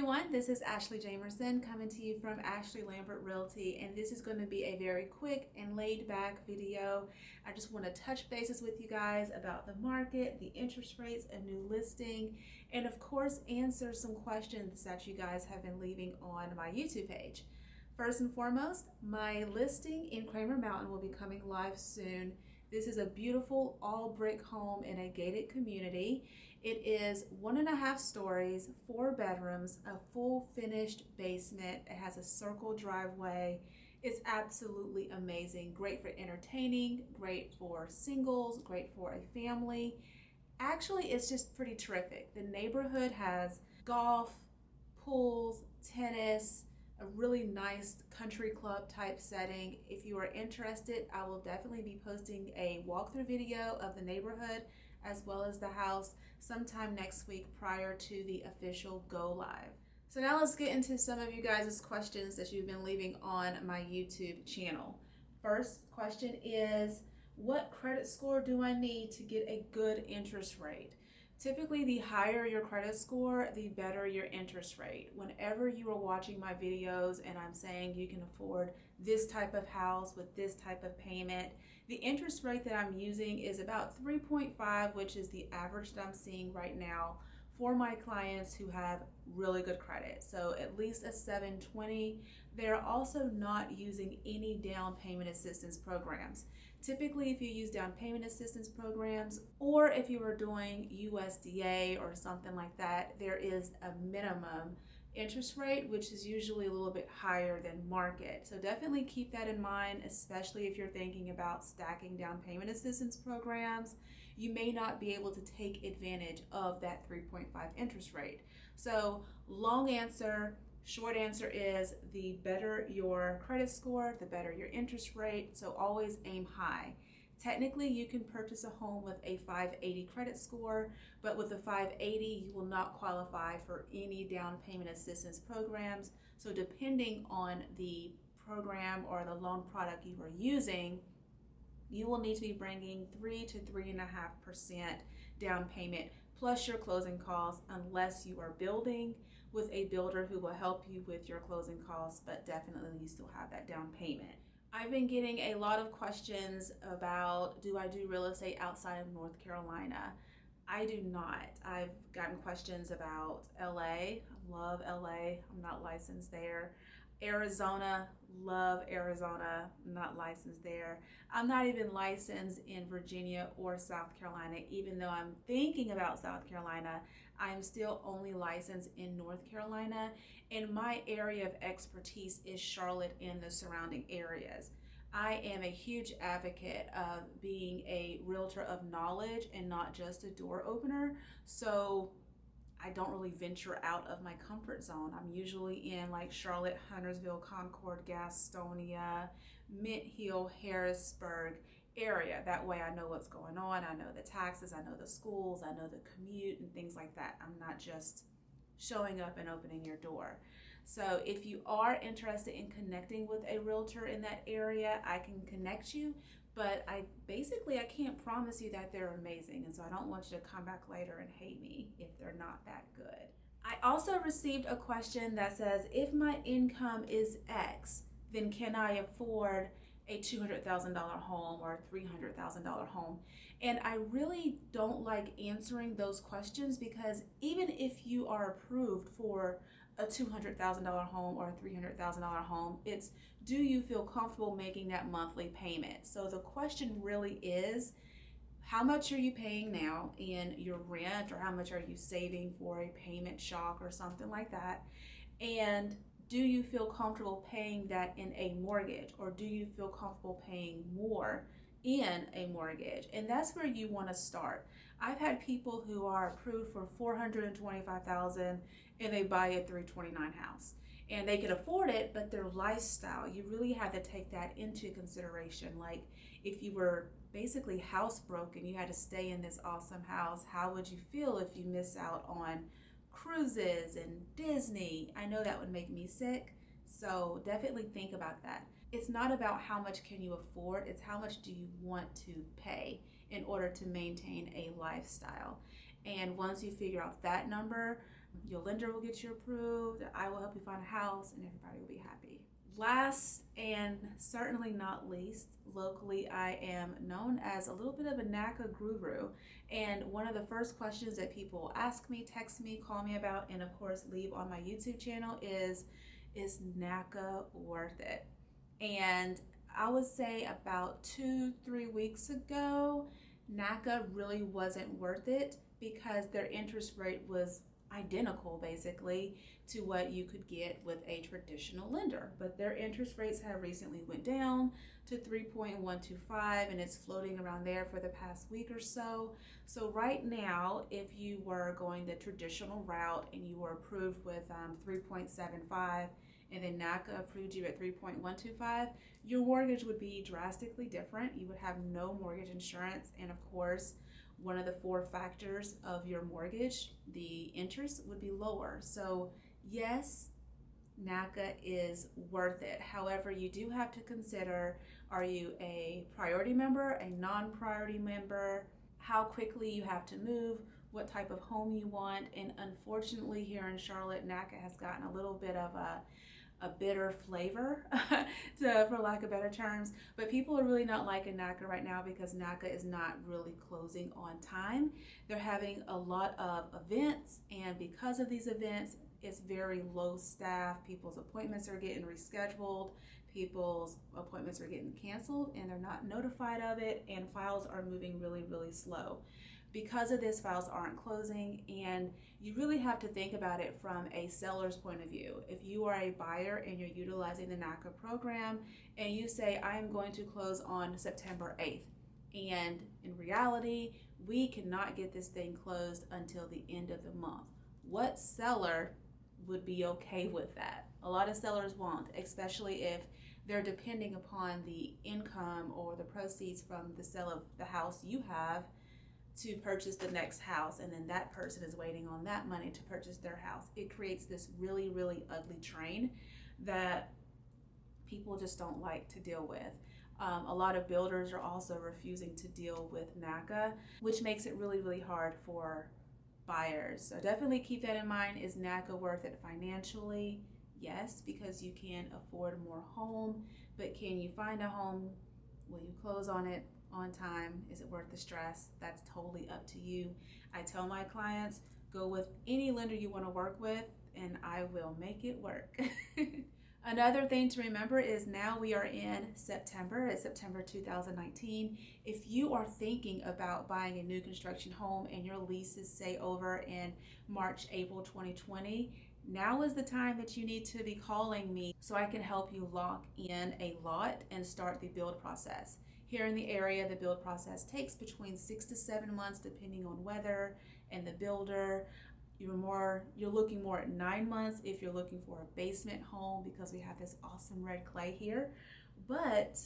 everyone, this is Ashley Jamerson coming to you from Ashley Lambert Realty, and this is going to be a very quick and laid back video. I just want to touch bases with you guys about the market, the interest rates, a new listing, and of course answer some questions that you guys have been leaving on my YouTube page. First and foremost, my listing in Cramer Mountain will be coming live soon. This is a beautiful all brick home in a gated community. It is 1.5 stories, 4 bedrooms, a full finished basement. It has a circle driveway. It's absolutely amazing. Great for entertaining, great for singles, great for a family. Actually, it's just pretty terrific. The neighborhood has golf, pools, tennis, a really nice country club type setting. If you are interested, I will definitely be posting a walkthrough video of the neighborhood as well as the house sometime next week prior to the official go live. So now let's get into some of you guys' questions that you've been leaving on my YouTube channel. First question is, what credit score do I need to get a good interest rate? Typically, the higher your credit score, the better your interest rate. Whenever you are watching my videos and I'm saying you can afford this type of house with this type of payment, the interest rate that I'm using is about 3.5, which is the average that I'm seeing right now for my clients who have really good credit. So at least a 720. They're also not using any down payment assistance programs. Typically, if you use down payment assistance programs, or if you are doing USDA or something like that, there is a minimum interest rate, which is usually a little bit higher than market. So definitely keep that in mind, especially if you're thinking about stacking down payment assistance programs. You may not be able to take advantage of that 3.5 interest rate. So long answer, short answer is the better your credit score, the better your interest rate. So always aim high. Technically, you can purchase a home with a 580 credit score, but with a 580, you will not qualify for any down payment assistance programs. So depending on the program or the loan product you are using, you will need to be bringing 3 to 3.5% down payment plus your closing costs, unless you are building with a builder who will help you with your closing costs, but definitely you still have that down payment. I've been getting a lot of questions about, do I do real estate outside of North Carolina? I do not. I've gotten questions about LA. I love LA. I'm not licensed there. Arizona, love Arizona. I'm not licensed there. I'm not even licensed in Virginia or South Carolina, even though I'm thinking about South Carolina. I'm still only licensed in North Carolina, and my area of expertise is Charlotte and the surrounding areas. I am a huge advocate of being a realtor of knowledge and not just a door opener. So I don't really venture out of my comfort zone. I'm usually in like Charlotte, Huntersville, Concord, Gastonia, Mint Hill, Harrisburg area. That way I know what's going on. I know the taxes, I know the schools, I know the commute and things like that. I'm not just showing up and opening your door. So if you are interested in connecting with a realtor in that area, I can connect you, but I can't promise you that they're amazing, and so I don't want you to come back later and hate me if they're not that good. I also received a question that says, if my income is X, then can I afford a $200,000 home or a $300,000 home? And I really don't like answering those questions, because even if you are approved for a $200,000 home or a $300,000 home, it's, do you feel comfortable making that monthly payment? So the question really is, how much are you paying now in your rent, or how much are you saving for a payment shock or something like that? And do you feel comfortable paying that in a mortgage, or do you feel comfortable paying more in a mortgage? And that's where you want to start. I've had people who are approved for $425,000 and they buy a $329,000 house, and they can afford it, but their lifestyle, you really have to take that into consideration. Like, if you were basically housebroken and you had to stay in this awesome house, how would you feel if you miss out on cruises and Disney? I know that would make me sick. So definitely think about that. It's not about how much can you afford, it's how much do you want to pay in order to maintain a lifestyle. And once you figure out that number, Your lender will get you approved. I will help you find a house, and everybody will be happy. Last and certainly not least, locally, I am known as a little bit of a NACA guru. And one of the first questions that people ask me, text me, call me about, and of course leave on my YouTube channel is NACA worth it? And I would say about 2-3 weeks ago, NACA really wasn't worth it because their interest rate was identical basically to what you could get with a traditional lender, but their interest rates have recently went down to 3.125, and it's floating around there for the past week or so. So right now, if you were going the traditional route and you were approved with 3.75 and then NACA approved you at 3.125, your mortgage would be drastically different. You would have no mortgage insurance, and of course, one of the 4 factors of your mortgage, the interest would be lower. So yes, NACA is worth it. However, you do have to consider, are you a priority member, a non-priority member, how quickly you have to move, what type of home you want. And unfortunately here in Charlotte, NACA has gotten a little bit of a bitter flavor, for lack of better terms. But people are really not liking NACA right now because NACA is not really closing on time. They're having a lot of events, and because of these events, it's very low staff. People's appointments are getting rescheduled, people's appointments are getting canceled, and they're not notified of it, and files are moving really, really slow. Because of this, files aren't closing, and you really have to think about it from a seller's point of view. If you are a buyer and you're utilizing the NACA program and you say, I am going to close on September 8th, and in reality, we cannot get this thing closed until the end of the month. What seller would be okay with that? A lot of sellers won't, especially if they're depending upon the income or the proceeds from the sale of the house you have to purchase the next house, and then that person is waiting on that money to purchase their house. It creates this really, really ugly train that people just don't like to deal with. A lot of builders are also refusing to deal with NACA, which makes it really, really hard for buyers. So definitely keep that in mind. Is NACA worth it financially? Yes, because you can afford more home, but can you find a home? Will you close on it on time? Is it worth the stress? That's totally up to you. I tell my clients, go with any lender you want to work with, and I will make it work. Another thing to remember is now we are in September. It's September 2019. If you are thinking about buying a new construction home and your leases say over in March, April 2020, now is the time that you need to be calling me so I can help you lock in a lot and start the build process. Here in the area, the build process takes between 6 to 7 months depending on weather and the builder. You're looking more at 9 months if you're looking for a basement home because we have this awesome red clay here. But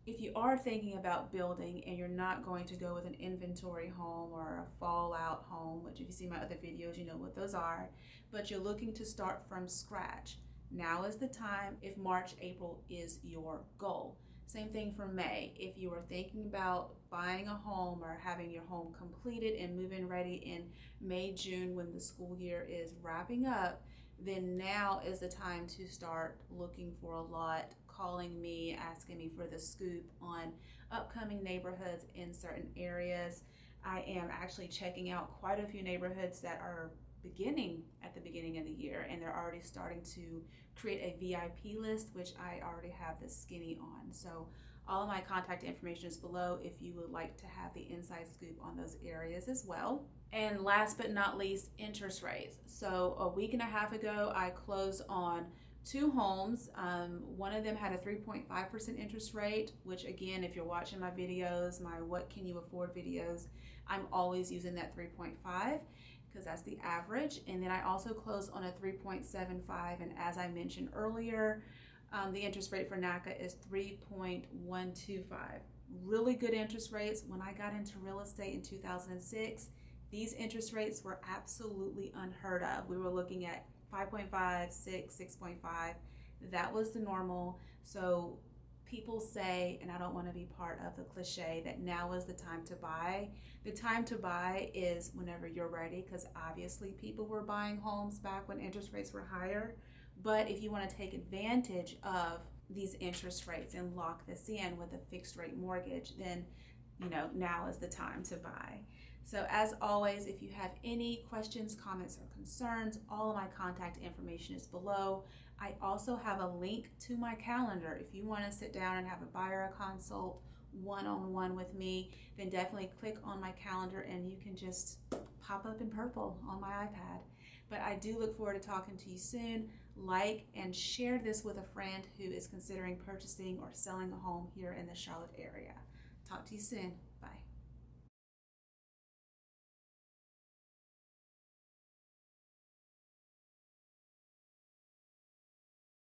if you are thinking about building and you're not going to go with an inventory home or a fallout home, which if you see my other videos, you know what those are, but you're looking to start from scratch, now is the time if March, April is your goal. Same thing for May. If you are thinking about buying a home or having your home completed and move-in ready in May, June when the school year is wrapping up, then now is the time to start looking for a lot, calling me, asking me for the scoop on upcoming neighborhoods in certain areas. I am actually checking out quite a few neighborhoods that are beginning at the beginning of the year, and they're already starting to create a VIP list, which I already have the skinny on. So all of my contact information is below if you would like to have the inside scoop on those areas as well. And last but not least, interest rates. So a week and a half ago, I closed on 2 homes. One of them had a 3.5% interest rate, which again, if you're watching my videos, my what can you afford videos, I'm always using that 3.5 because that's the average. And then I also closed on a 3.75, and as I mentioned earlier, the interest rate for NACA is 3.125. Really good interest rates. When I got into real estate in 2006, these interest rates were absolutely unheard of. We were looking at 5.5, 6, 6.5. That was the normal. So people say, and I don't want to be part of the cliche, that now is the time to buy. The time to buy is whenever you're ready, because obviously people were buying homes back when interest rates were higher. But if you want to take advantage of these interest rates and lock this in with a fixed rate mortgage, then now is the time to buy. So as always, if you have any questions, comments, or concerns, all of my contact information is below. I also have a link to my calendar. If you want to sit down and have a buyer consult one-on-one with me, then definitely click on my calendar and you can just pop up in purple on my iPad. But I do look forward to talking to you soon. Like and share this with a friend who is considering purchasing or selling a home here in the Charlotte area. Talk to you soon. Bye.